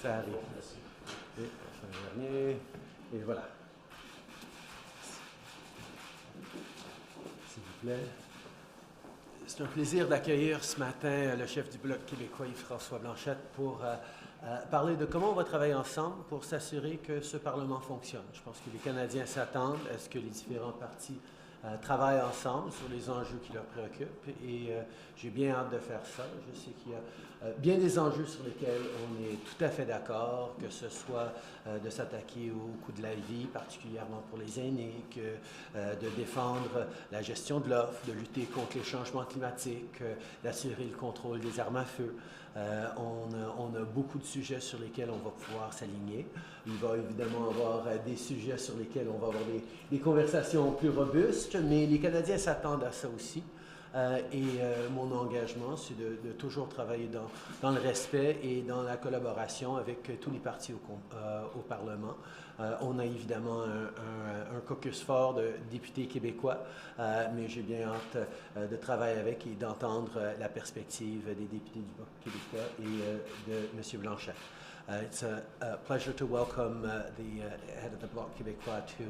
Ça arrive. Et, dernier, et voilà. S'il vous plaît. C'est un plaisir d'accueillir ce matin le chef du Bloc québécois, Yves-François Blanchette, pour parler de comment on va travailler ensemble pour s'assurer que ce Parlement fonctionne. Je pense que les Canadiens s'attendent à ce que les différents partis travaillent ensemble sur les enjeux qui leur préoccupent et j'ai bien hâte de faire ça. Je sais qu'il y a bien des enjeux sur lesquels on est tout à fait d'accord, que ce soit de s'attaquer au coût de la vie, particulièrement pour les aînés, de défendre la gestion de l'offre, de lutter contre les changements climatiques, d'assurer le contrôle des armes à feu. On a beaucoup de sujets sur lesquels on va pouvoir s'aligner. Il va évidemment avoir des sujets sur lesquels on va avoir des conversations plus robustes, mais les Canadiens s'attendent à ça aussi. Mon engagement, c'est de toujours travailler dans le respect et dans la collaboration avec tous les partis au Parlement. On a évidemment un caucus fort de députés québécois, mais j'ai bien hâte de travailler avec et d'entendre la perspective des députés du Bloc québécois et de M. Blanchette. It's a pleasure to welcome the head of the Bloc québécois to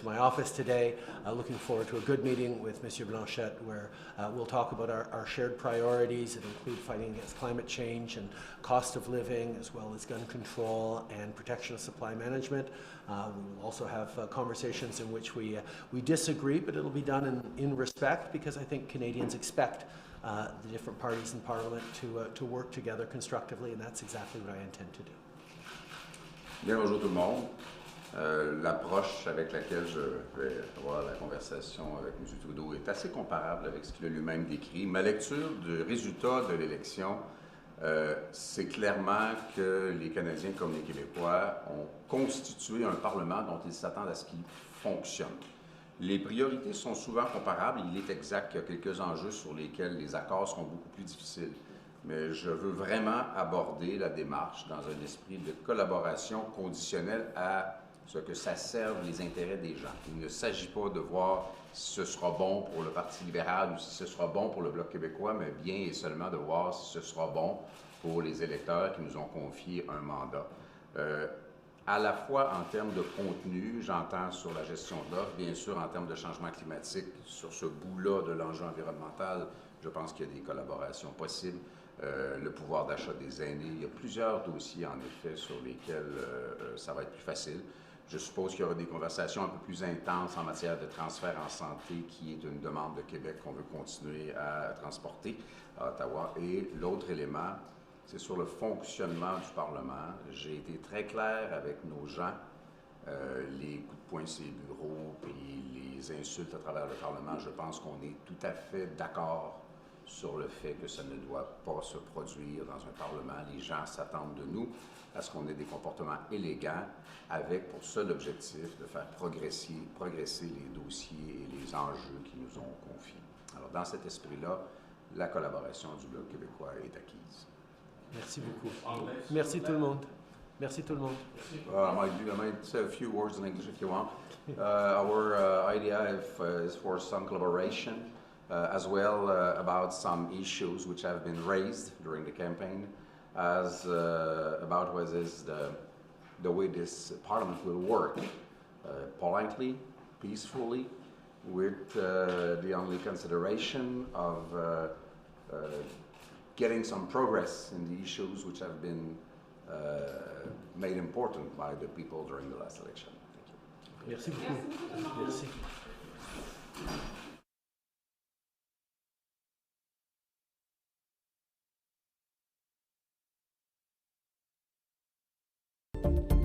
my office today. Looking forward to a good meeting with Monsieur Blanchette where we'll talk about our shared priorities that include fighting against climate change and cost of living, as well as gun control and protection of supply management. We will also have conversations in which we disagree, but it'll be done in respect because I think Canadians expect the different parties in Parliament to work together constructively, and that's exactly what I intend to do. Bien, bonjour tout le monde. L'approche avec laquelle je vais avoir la conversation avec M. Trudeau est assez comparable avec ce qu'il a lui-même décrit. Ma lecture du résultat de l'élection, c'est clairement que les Canadiens comme les Québécois ont constitué un Parlement dont ils s'attendent à ce qu'il fonctionne. Les priorités sont souvent comparables. Il est exact qu'il y a quelques enjeux sur lesquels les accords seront beaucoup plus difficiles. Mais je veux vraiment aborder la démarche dans un esprit de collaboration conditionnelle à ce que ça serve les intérêts des gens. Il ne s'agit pas de voir si ce sera bon pour le Parti libéral ou si ce sera bon pour le Bloc québécois, mais bien et seulement de voir si ce sera bon pour les électeurs qui nous ont confié un mandat. À la fois en termes de contenu, j'entends sur la gestion de l'offre, bien sûr en termes de changement climatique, sur ce bout-là de l'enjeu environnemental, je pense qu'il y a des collaborations possibles. Le pouvoir d'achat des aînés, il y a plusieurs dossiers en effet sur lesquels ça va être plus facile. Je suppose qu'il y aura des conversations un peu plus intenses en matière de transfert en santé, qui est une demande de Québec qu'on veut continuer à transporter à Ottawa. Et l'autre élément, c'est sur le fonctionnement du Parlement. J'ai été très clair avec nos gens, les coups de poing sur les bureaux et les insultes à travers le Parlement. Je pense qu'on est tout à fait d'accord sur le fait que ça ne doit pas se produire dans un Parlement. Les gens s'attendent de nous à ce qu'on ait des comportements élégants avec pour seul objectif de faire progresser les dossiers et les enjeux qui nous ont confiés. Alors, dans cet esprit-là, la collaboration du Bloc québécois est acquise. Merci beaucoup. Merci tout le monde. Merci tout le monde. I might say a few words in English if you want. Our idea is for some collaboration. As well about some issues which have been raised during the campaign, as about what is the way this Parliament will work, politely, peacefully, with the only consideration of getting some progress in the issues which have been made important by the people during the last election. Thank you. Merci beaucoup. Merci. Merci.